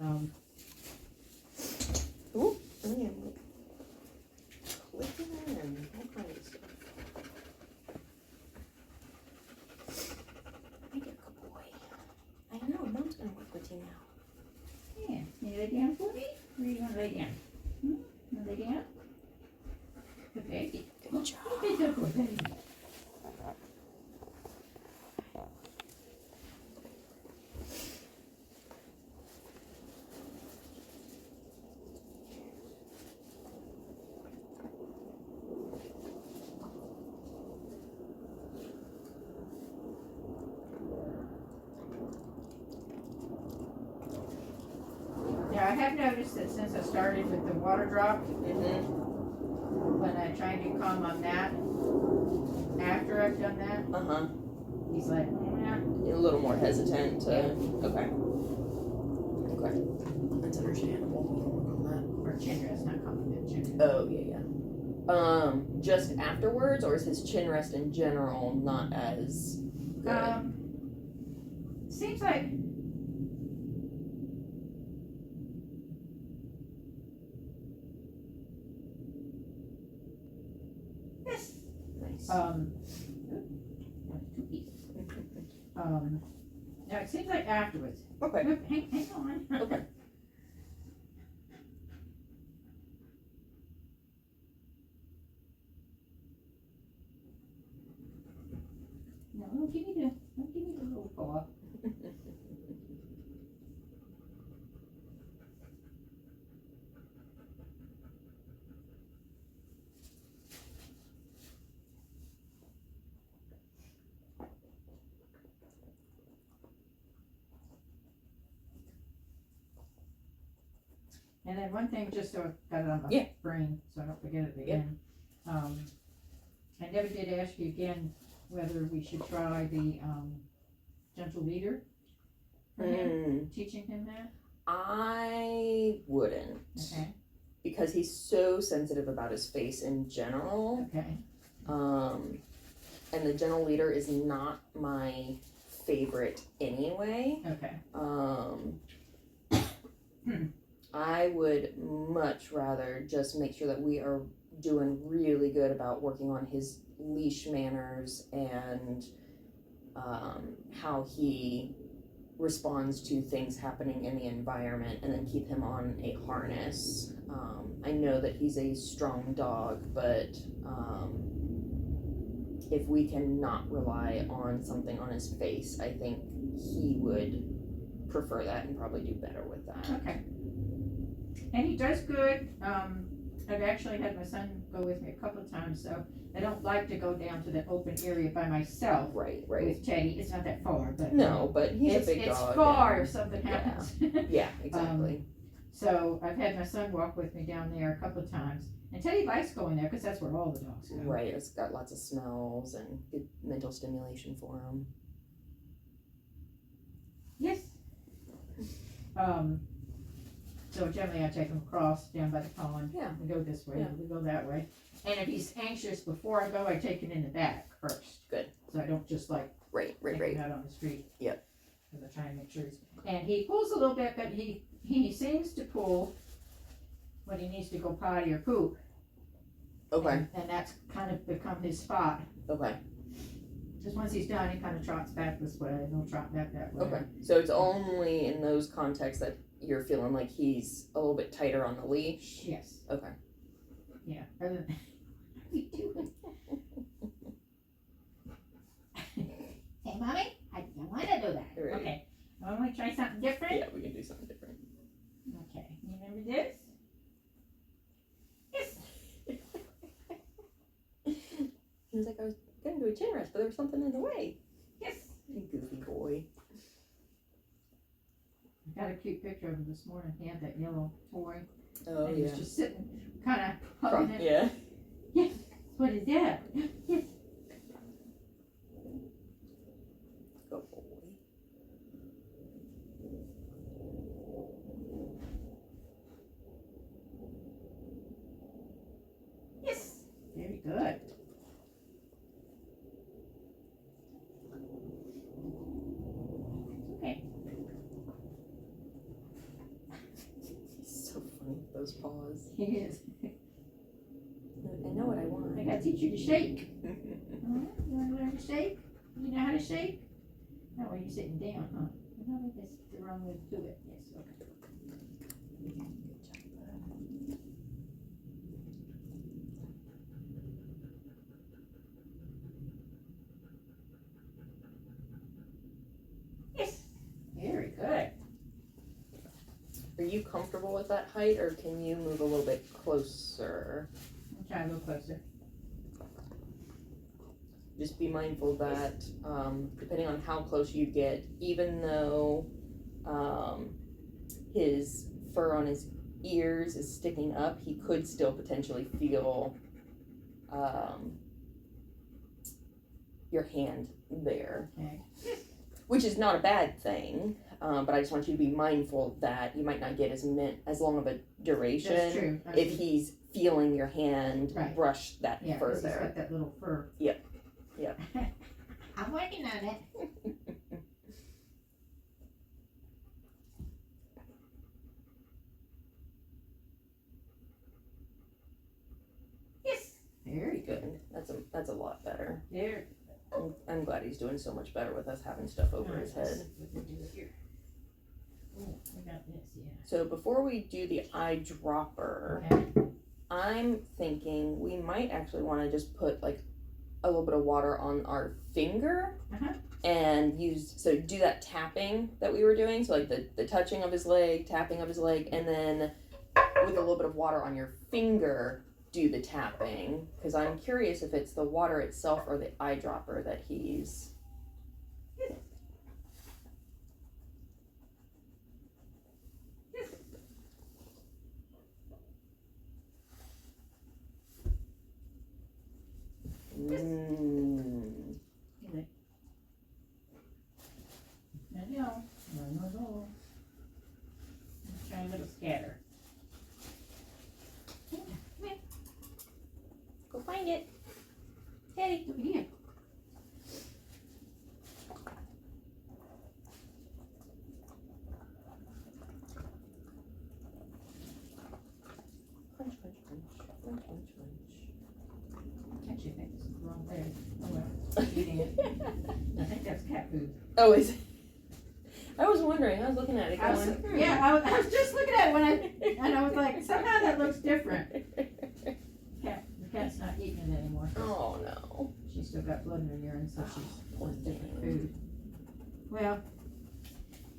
Ooh, I am clicking and all kinds of stuff. Hey, good boy. I know, Mom's gonna work with you now. Yeah, you lay down for me? Where do you want to lay down? You want to lay down? Good baby. Good job. Good baby. Yeah, I have noticed that since I started with the water drop, when I try to come on that, after I've done that, he's like, A little more hesitant to, okay. Okay. That's understandable. or chin rest, not coming to chin rest. Oh, yeah. Just afterwards, or is his chin rest in general not as good? Seems like this. Nice. Two pieces. No, it seems like afterwards. Okay. Look, hang on. Okay. No, don't give me the little paw. And then one thing, just so I've got it on my brain, so I don't forget it again. I never did ask you again whether we should try the gentle leader for him, teaching him that. I wouldn't. Okay. Because he's so sensitive about his face in general. Okay. And the gentle leader is not my favorite anyway. Okay. I would much rather just make sure that we are doing really good about working on his leash manners and how he responds to things happening in the environment, and then keep him on a harness. I know that he's a strong dog, but if we can not rely on something on his face, I think he would prefer that and probably do better with that. Okay. And he does good. I've actually had my son go with me a couple of times, so I don't like to go down to the open area by myself. Right. With Teddy. It's not that far, but No, but he's a big dog. It's far if something happens. Yeah, exactly. So I've had my son walk with me down there a couple of times, and Teddy likes going there because that's where all the dogs go. Right, it's got lots of smells and good mental stimulation for him. Yes. So generally I take him across down by the pond. Yeah. We go this way, Yeah. we go that way. And if he's anxious before I go, I take him in the back first. Good. So I don't just like Right. take him out on the street. Yep. Because I try and make sure he's, and he pulls a little bit, but he seems to pull when he needs to go potty or poop. Okay. And that's kind of become his spot. Okay. Just once he's done, he kind of trots back this way, and he'll trot back that way. Okay. So it's only in those contexts that you're feeling like he's a little bit tighter on the leash? Yes. Okay. Yeah. Other than, what are you doing? Hey, Mommy, I don't want to do that. Right. Okay. Want to try something different? Yeah, we can do something different. Okay. You remember this? Yes. He was like, I was going to do a chin rest, but there was something in the way. Yes. You goofy boy. I got a cute picture of him this morning. He had that yellow toy. Oh, and he was just sitting, kind of hugging it. Yeah. Yes. What is that? Yes. Go boy. Yes. Very good. Okay. those paws. He is. I know what I want. I gotta teach you to shake. You wanna learn to shake? You know how to shake? No, well, you're sitting down, huh? No, I think that's the wrong way to do it. Yes, okay. Yes. Very good. Are you comfortable with that height, or can you move a little bit closer? I'll try a little closer. Just be mindful that depending on how close you get, even though his fur on his ears is sticking up, he could still potentially feel your hand there. Okay. Which is not a bad thing, but I just want you to be mindful that you might not get as long of a duration. That's true. If he's feeling your hand Right. brush that Yeah, 'cause he's further. got that little fur. Yep. Yep. I'm working on it. Yes. Very good. That's a lot better. There. I'm glad he's doing so much better with us having stuff over his head. What we do here. Oh, we got this, yeah. So before we do the eyedropper, Okay. I'm thinking we might actually want to just put like a little bit of water on our finger Uh-huh. and do that tapping that we were doing. So like the touching of his leg, tapping of his leg, and then with a little bit of water on your finger, do the tapping. Because I'm curious if it's the water itself or the eyedropper that he's. No. Let's try a little scatter. Come here. Go find it. Teddy. Over here. Punch, punch, punch. Punch, punch, punch. Actually, I think this is the wrong way. Oh well. Eating it. I think that's cat food. Oh, is it? I was wondering. I was looking at it I was just looking at it and I was like, somehow that looks different. The cat's not eating it anymore. Oh no. She's still got blood in her urine, so she's Poor different thing. food. Well,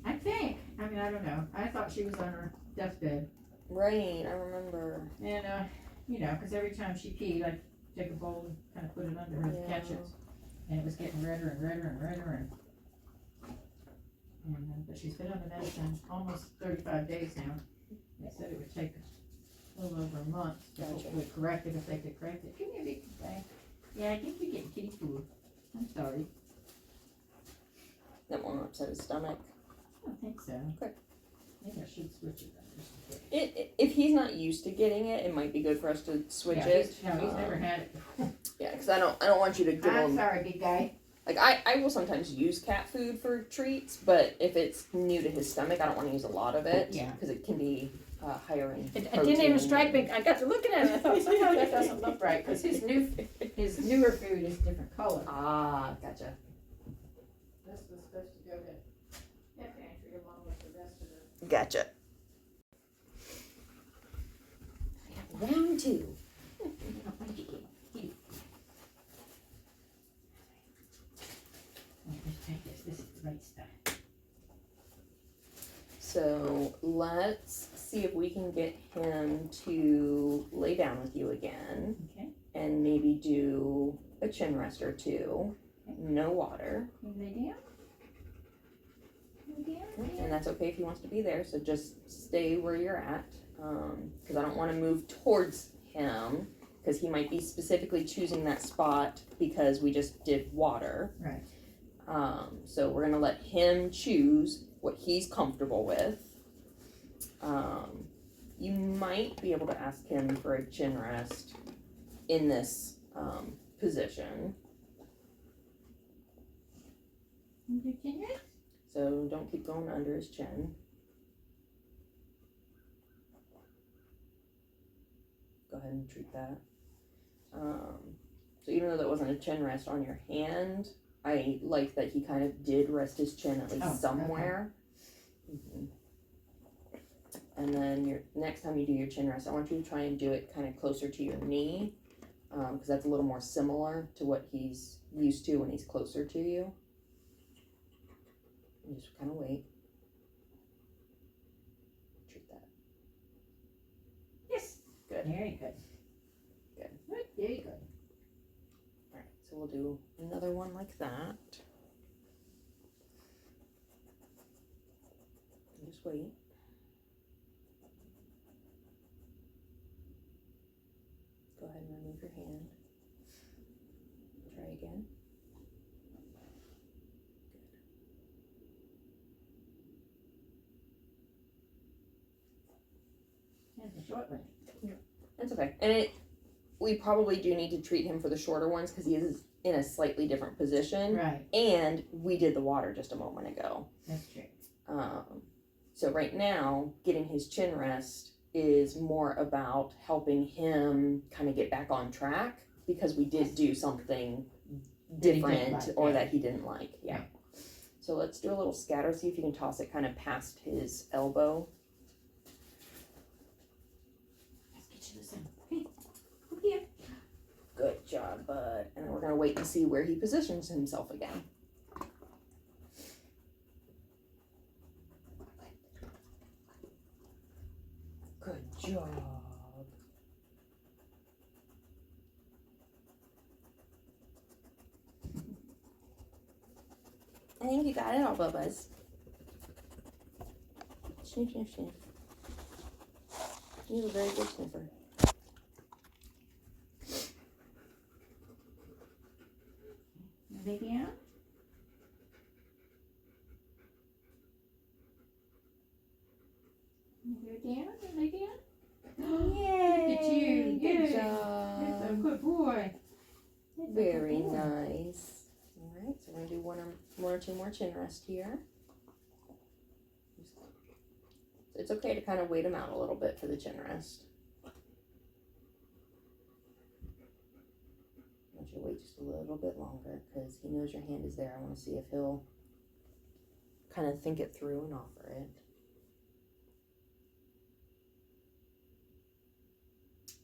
I don't know. I thought she was on her deathbed. Right, I remember. And, because every time she peed, I'd take a bowl and kind of put it under her to catch it. And it was getting redder and redder and redder. But she's been on the medicine almost 35 days now. They said it would take a little over a month to hopefully correct it if they could correct it. Come here, big guy. Yeah, I think you're getting kitty food. I'm sorry. That won't upset his stomach. I don't think so. Okay. Maybe I should switch it. If he's not used to getting it, it might be good for us to switch it. He's never had it before. Yeah, because I don't want you to give I'm him. sorry, big guy. Like I will sometimes use cat food for treats, but if it's new to his stomach, I don't want to use a lot of it. Yeah. Because it can be higher in It protein. didn't even strike me. I got to looking at it. I thought somehow that doesn't look right because his newer food is different color. Ah, gotcha. This was supposed to go to that pantry along with the rest of the. Gotcha. Round two. This is the right stuff. So let's see if we can get him to lay down with you again. Okay. And maybe do a chin rest or two. Okay. No water. Can you lay down? Lay down? And that's okay if he wants to be there. So just stay where you're at. Because I don't want to move towards him. Because he might be specifically choosing that spot because we just did water. Right. So we're going to let him choose what he's comfortable with. You might be able to ask him for a chin rest in this position. You chin rest? So don't keep going under his chin. ahead and treat that. So even though that wasn't a chin rest on your hand, I like that he kind of did rest his chin at least somewhere. Okay. And then your next time you do your chin rest, I want you to try and do it kind of closer to your knee, because that's a little more similar to what he's used to when he's closer to you. And just kind of wait. Treat that. Yes. Good. Very good. Good. Very good. All right, so we'll do another one like that. Just wait. Go ahead and remove your hand. Try again. That's a short one. Yeah. That's okay. And we probably do need to treat him for the shorter ones because he is in a slightly different position. Right. And we did the water just a moment ago. That's true. So right now, getting his chin rest is more about helping him kind of get back on track because we did do something different or that he didn't like. Yeah. Right. So let's do a little scatter. See if you can toss it kind of past his elbow. Let's get you this in. Hey, come here. Good job, bud. And then we're going to wait and see where he positions himself again. Good job. I think you got it all, Bubba's. Sniff, sniff, sniff. You're a very good sniffer. Lay down. Go down and lay down. Yay! Look at you. Good job. That's a good boy. Very nice. Alright, so we're going to do one or two more chin rest here. It's okay to kind of wait him out a little bit for the chin rest. I want you to wait just a little bit longer because he knows your hand is there. I want to see if he'll kind of think it through and offer it.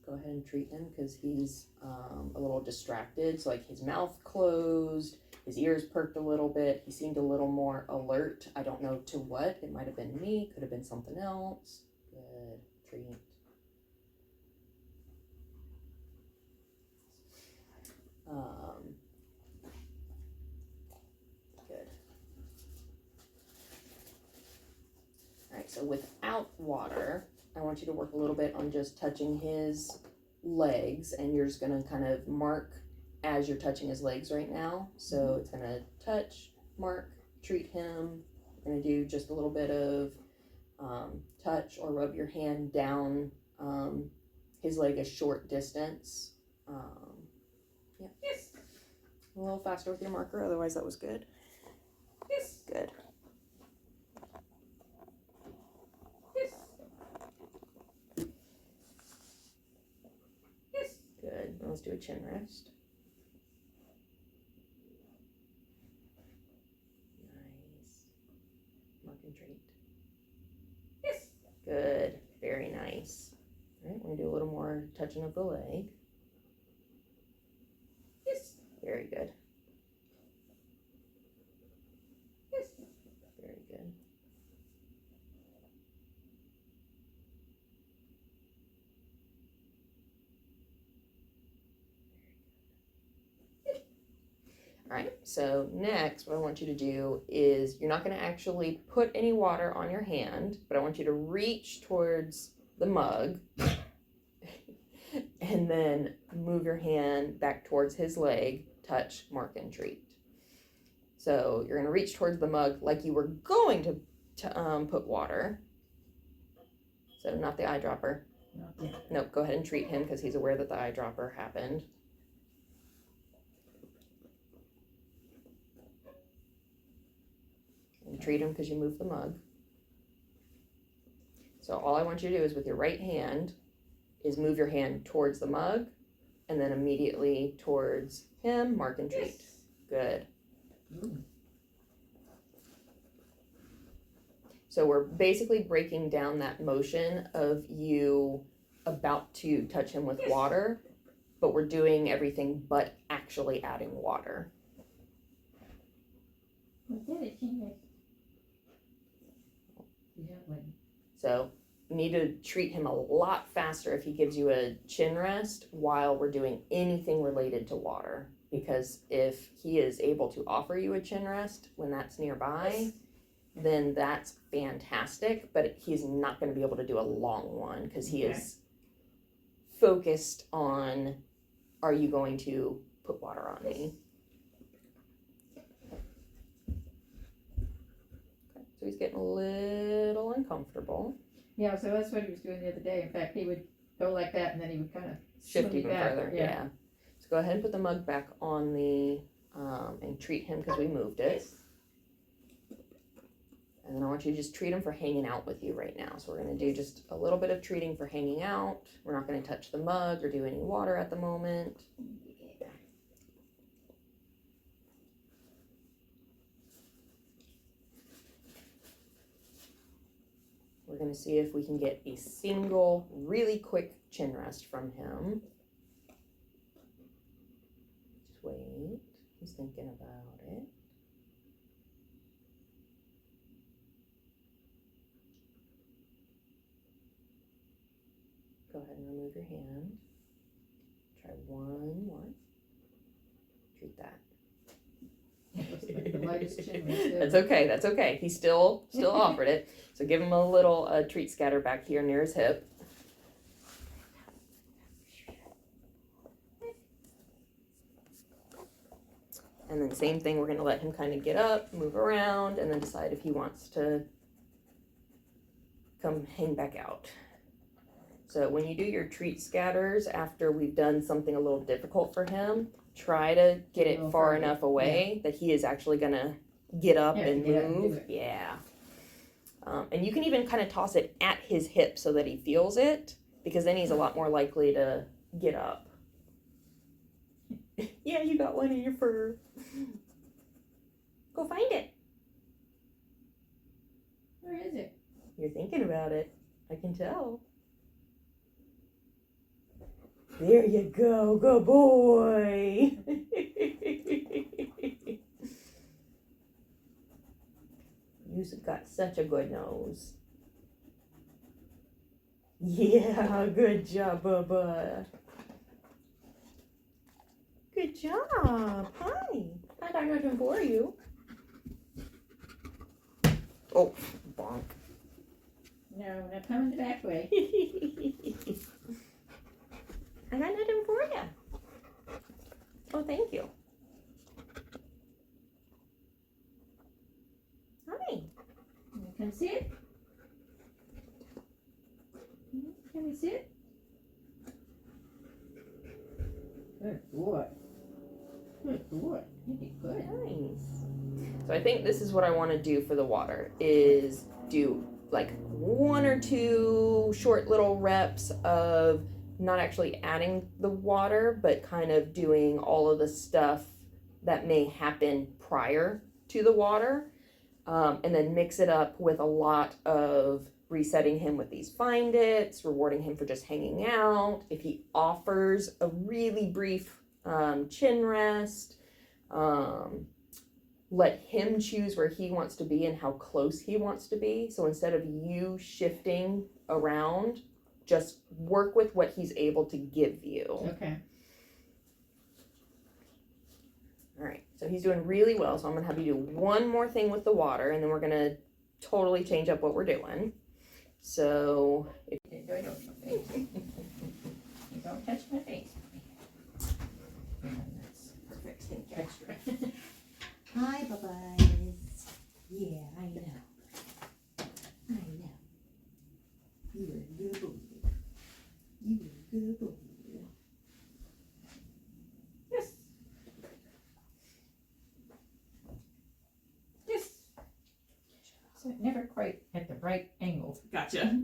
Go ahead and treat him because he's a little distracted. So like his mouth closed, his ears perked a little bit. He seemed a little more alert. I don't know to what. It might have been me. Could have been something else. Good. Treat. Good. Alright, so without water, I want you to work a little bit on just touching his legs, and you're just going to kind of mark as you're touching his legs right now. So it's going to touch, mark, treat him. We're going to do just a little bit of touch or rub your hand down his leg a short distance. Yeah. Yes. A little faster with your marker, otherwise that was good. Yes. Good. Yes. Yes. Good. Now let's do a chin rest. Nice. Mark and treat. Yes. Good. Very nice. All right, we're going to do a little more touching of the leg. Yes. Very good. Yes. Very good. All right, so next what I want you to do is you're not going to actually put any water on your hand, but I want you to reach towards the mug and then move your hand back towards his leg, touch, mark, and treat. So you're going to reach towards the mug like you were going to put water. So not the eyedropper. Okay. Nope, go ahead and treat him because he's aware that the eyedropper happened. And treat him because you moved the mug. So all I want you to do is with your right hand, is move your hand towards the mug and then immediately towards him, mark and treat. Yes. Good. Ooh. So we're basically breaking down that motion of you about to touch him with water, but we're doing everything but actually adding water. So you need to treat him a lot faster if he gives you a chin rest while we're doing anything related to water. Because if he is able to offer you a chin rest when that's nearby, then that's fantastic, but he's not going to be able to do a long one because he is focused on, are you going to put water on me? Okay, so he's getting a little uncomfortable. Yeah, so that's what he was doing the other day. In fact, he would go like that and then he would kind of Shift even further, yeah. So go ahead and put the mug back on the, and treat him because we moved it. And then I want you to just treat him for hanging out with you right now. So we're going to do just a little bit of treating for hanging out. We're not going to touch the mug or do any water at the moment. We're going to see if we can get a single, really quick chin rest from him. Just wait. He's thinking about it. Go ahead and remove your hand. Try one more. Treat that. The lightest chin rest That's okay. That's okay. He still offered it. So give him a little treat scatter back here near his hip. And then same thing. We're going to let him kind of get up, move around, and then decide if he wants to come hang back out. So when you do your treat scatters after we've done something a little difficult for him, try to get it far enough away that he is actually gonna get up and move. Yeah. And you can even kind of toss it at his hip so that he feels it, because then he's a lot more likely to get up. Yeah, you got one in your fur. Go find it. Where is it? You're thinking about it. I can tell. There you go, good boy. You've got such a good nose. Yeah, good job, Bubba. Good job. Hi. I got nothing for you. Oh, bonk. No, not coming the back way. I got nothing for you. Oh, thank you. Hi. Can we sit? Can we sit? Good boy. Good boy. You did good. Nice. So I think this is what I want to do for the water, is do like 1 or 2 short little reps of not actually adding the water, but kind of doing all of the stuff that may happen prior to the water. And then mix it up with a lot of resetting him with these find it's, rewarding him for just hanging out. If he offers a really brief chin rest, let him choose where he wants to be and how close he wants to be. So instead of you shifting around, just work with what he's able to give you. Okay. All right, so he's doing really well. So I'm gonna have you do one more thing with the water, and then we're gonna totally change up what we're doing. So, if You don't touch my face. That's perfect. Extra. Hi, bye-byes. Yeah, I know. I know. You're a good boy. You're a good boy. Yes. Yes. So never quite at the right angle. Gotcha.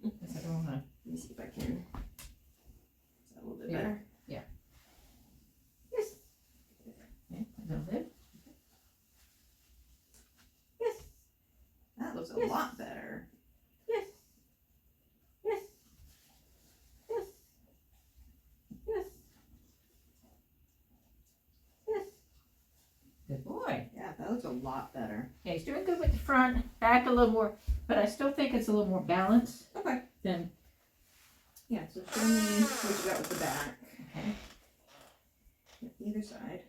Because I don't want to. Let me see if I can looks a lot better. Yeah, he's doing good with the front, back a little more, but I still think it's a little more balanced Okay. than. Yeah, so show me what you got with the back. Okay. Either side.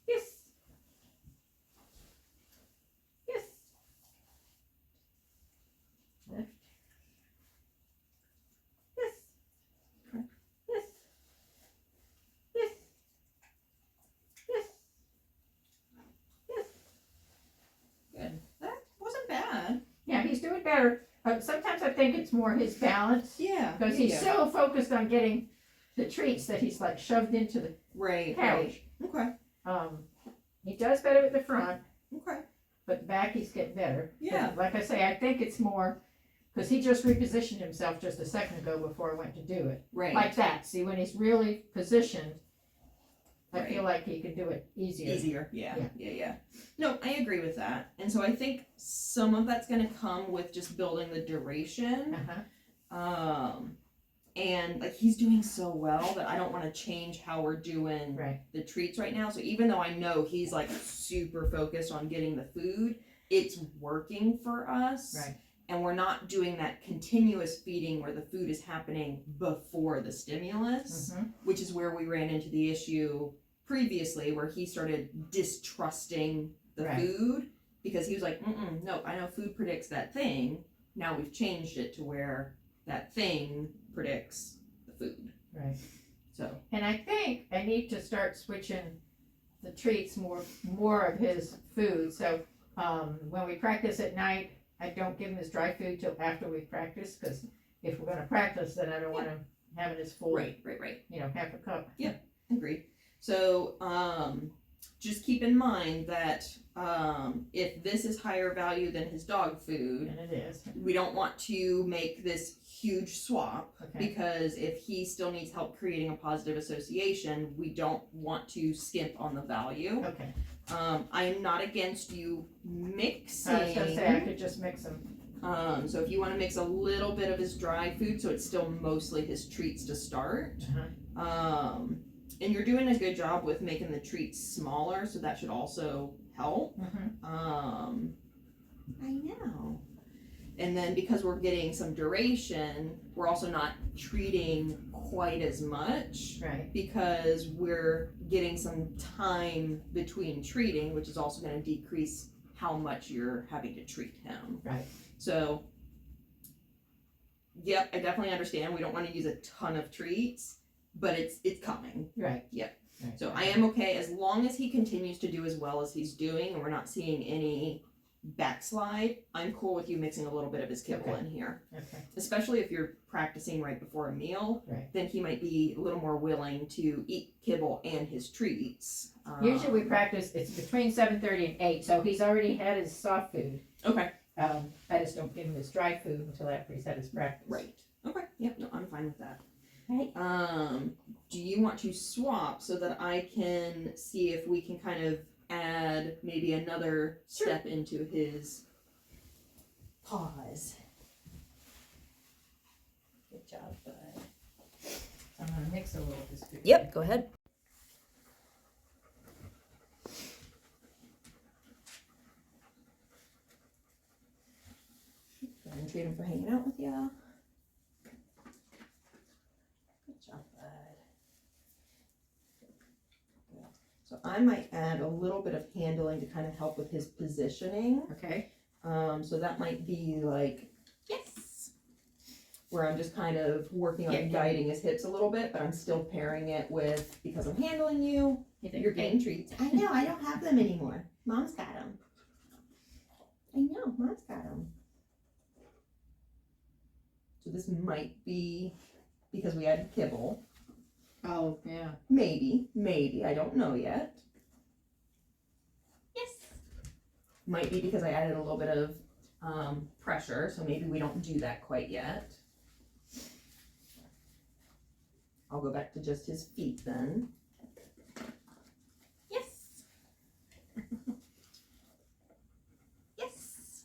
Yes. Yes. Left. Yes. Correct. Yes. Yes. Yes. Yes. Good. That wasn't bad. Yeah, he's doing better. Sometimes I think it's more his balance Yeah. because he's so focused on getting the treats that he's like shoved into the right. couch. Right. Okay. He does better with the front, Okay. but the back he's getting better. Yeah. But like I say, I think it's more because he just repositioned himself just a second ago before I went to do it. Right. Like that. See, when he's really positioned, I Right. feel like he can do it easier. Easier. Yeah. No, I agree with that. And so I think some of that's going to come with just building the duration. Uh-huh. And like he's doing so well that I don't want to change how we're doing Right. the treats right now. So even though I know he's like super focused on getting the food, it's working for us. Right. And we're not doing that continuous feeding where the food is happening before the stimulus, Mhm. which is where we ran into the issue previously where he started distrusting the Right. food because he was like, no, I know food predicts that thing. Now we've changed it to where that thing predicts the food. Right. So. And I think I need to start switching the treats more of his food. So when we practice at night, I don't give him his dry food till after we practice because if we're going to practice, then I don't want him having his full, Right. Half a cup. Agreed. So just keep in mind that if this is higher value than his dog food, And it is. we don't want to make this huge swap Okay. because if he still needs help creating a positive association, we don't want to skimp on the value. Okay. I am not against you mixing. I was going to say I could just mix them. So if you want to mix a little bit of his dry food so it's still mostly his treats to start. Uh-huh. And you're doing a good job with making the treats smaller, so that should also help. Mhm. I know. And then because we're getting some duration, we're also not treating quite as much Right. because we're getting some time between treating, which is also going to decrease how much you're having to treat him. Right. So, yep, I definitely understand. We don't want to use a ton of treats, but it's coming. Right. Yep. Right. So I am okay as long as he continues to do as well as he's doing and we're not seeing any backslide. I'm cool with you mixing a little bit of his kibble Okay. in here. Okay. Especially if you're practicing right before a meal, Right. then he might be a little more willing to eat kibble and his treats. Usually we practice, it's between 7:30 and 8, so he's already had his soft food. Okay. I just don't give him his dry food until after he's had his breakfast. Right. Okay. Yep. No, I'm fine with that. Right. Do you want to swap so that I can see if we can kind of add maybe another step into his pause? Good job, bud. I'm gonna mix a little of this food. Yep, go ahead. And treat him for hanging out with ya. Good job, bud. Good. So I might add a little bit of handling to kind of help with his positioning. Okay. So that might be like, yes, where I'm just kind of working on Yeah. guiding his hips a little bit, but I'm still pairing it with, because I'm handling you, You think you're getting treats. I know, I don't have them anymore. Mom's got them. I know, Mom's got them. So this might be because we added kibble. Oh, yeah. Maybe, I don't know yet. Yes. Might be because I added a little bit of pressure, so maybe we don't do that quite yet. I'll go back to just his feet then. Yes. Yes.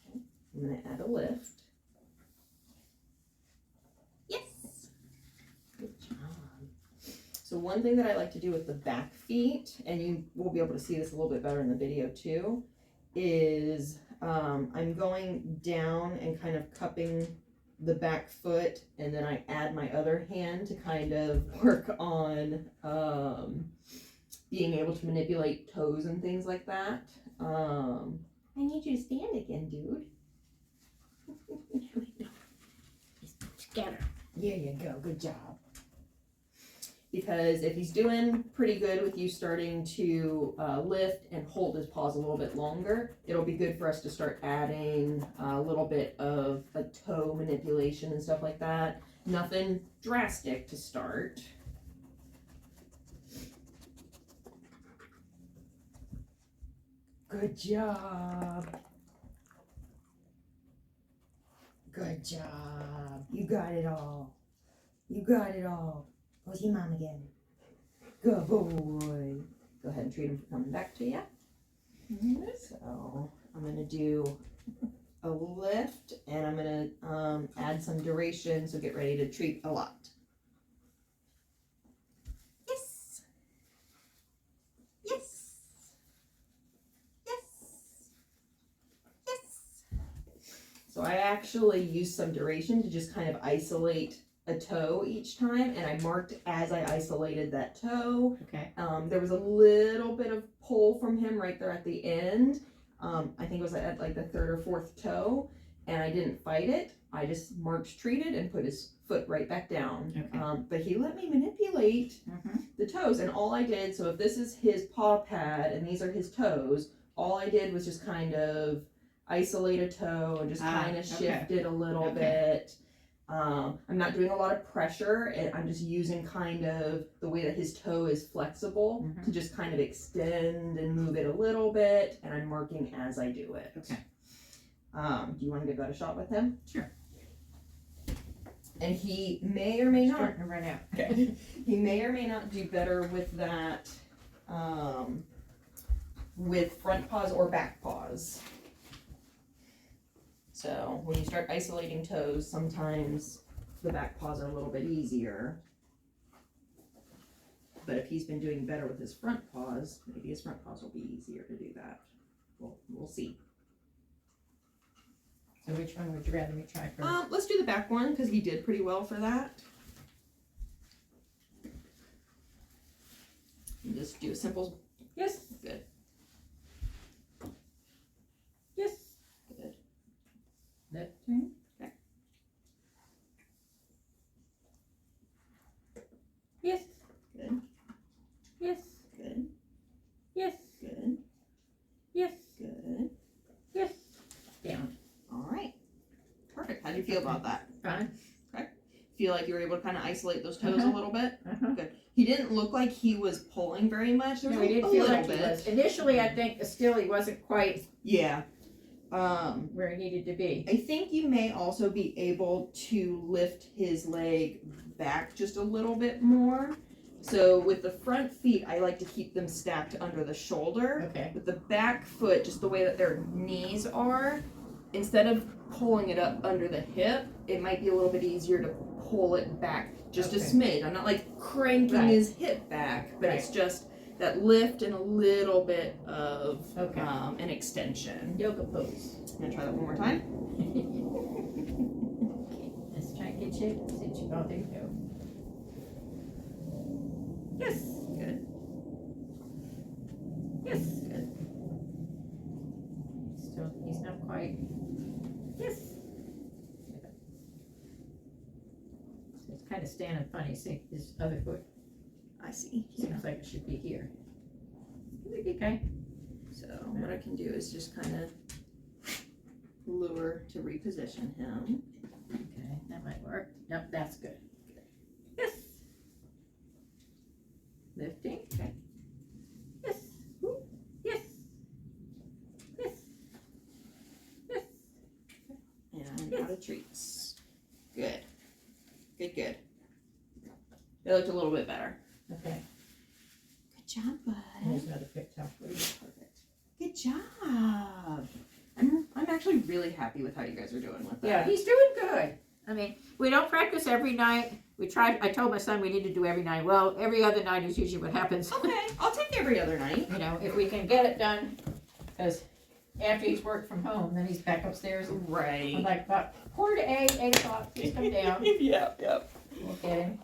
Okay. I'm gonna add a lift. Yes. Good job. one thing that I like to do with the back feet, and you will be able to see this a little bit better in the video too, is I'm going down and kind of cupping the back foot, and then I add my other hand to kind of work on being able to manipulate toes and things like that. I need you to stand again, dude. Scatter. There you go, good job. Because if he's doing pretty good with you starting to lift and hold his paws a little bit longer, it'll be good for us to start adding a little bit of like toe manipulation and stuff like that. Nothing drastic to start. Good job. Good job. You got it all. You got it all. Go see mom again. Good boy. Go ahead and treat him for coming back to you. So I'm gonna do a lift, and I'm gonna add some duration. So get ready to treat a lot. Yes. Yes. Yes. Yes. So I actually use some duration to just kind of isolate a toe each time, and I marked as I isolated that toe. Okay. There was a little bit of pull from him right there at the end. I think it was at like the third or fourth toe, and I didn't fight it. I just marked treated and put his foot right back down. Okay. But he let me manipulate the toes, and all I did, so if this is his paw pad and these are his toes, all I did was just kind of isolate a toe and just kind of shift it a little bit. I'm not doing a lot of pressure, and I'm just using kind of the way that his toe is flexible to just kind of extend and move it a little bit, and I'm marking as I do it. Okay. Do you want to give that a shot with him? Sure. And he may or may not. Starting to run out. Okay. He may or may not do better with that, with front paws or back paws. So when you start isolating toes, sometimes the back paws are a little bit easier. But if he's been doing better with his front paws, maybe his front paws will be easier to do that. We'll see. So which one would you rather me try first? Let's do the back one, because he did pretty well for that. And just do a simple. Yes. Good. Yes. Good. Lifting. Okay. Yes. Good. Yes. Good. Yes. Good. Yes. Good. Yes. Down. All right. Perfect. How do you feel about that? Fine. Feel like you were able to kind of isolate those toes a little bit? Good. He didn't look like he was pulling very much. There was No, he didn't a feel little like bit. he was. Initially, I think still he wasn't quite Yeah. where he needed to be. I think you may also be able to lift his leg back just a little bit more. So with the front feet, I like to keep them stacked under the shoulder. Okay. With the back foot, just the way that their knees are, instead of pulling it up under the hip, it might be a little bit easier to pull it back just a Okay. smidge. I'm not like cranking Right. his hip back, but it's just that lift and a little bit of an extension. Yoga pose. I'm gonna try that one more time. Okay, let's try and get you. Sit you. Oh, there you go. Yes. Good. Yes. Good. Still, he's not quite. Yes. So it's kind of standing funny. See, his other foot I see. seems like it should be here. Okay. So what I can do is just kind of lure to reposition him. Okay, that might work. Nope, that's good. Yes. Lifting. Okay. Yes. Woo. Yes. Yes. Yes. And Yes. out of treats. Good. Good, good. It looked a little bit better. Okay. Good job, bud. There's another picture for you. Perfect. Good job. I'm actually really happy with how you guys are doing with that. Yeah, he's doing good. I mean, we don't practice every night. We tried, I told my son we need to do every night. Well, every other night is usually what happens. Okay, I'll take every other night. You know, if we can get it done, because after he's worked from home, then he's back upstairs. I'm Right. like, about 4 to 8, 8 o'clock, please come down. Yep. We'll get him.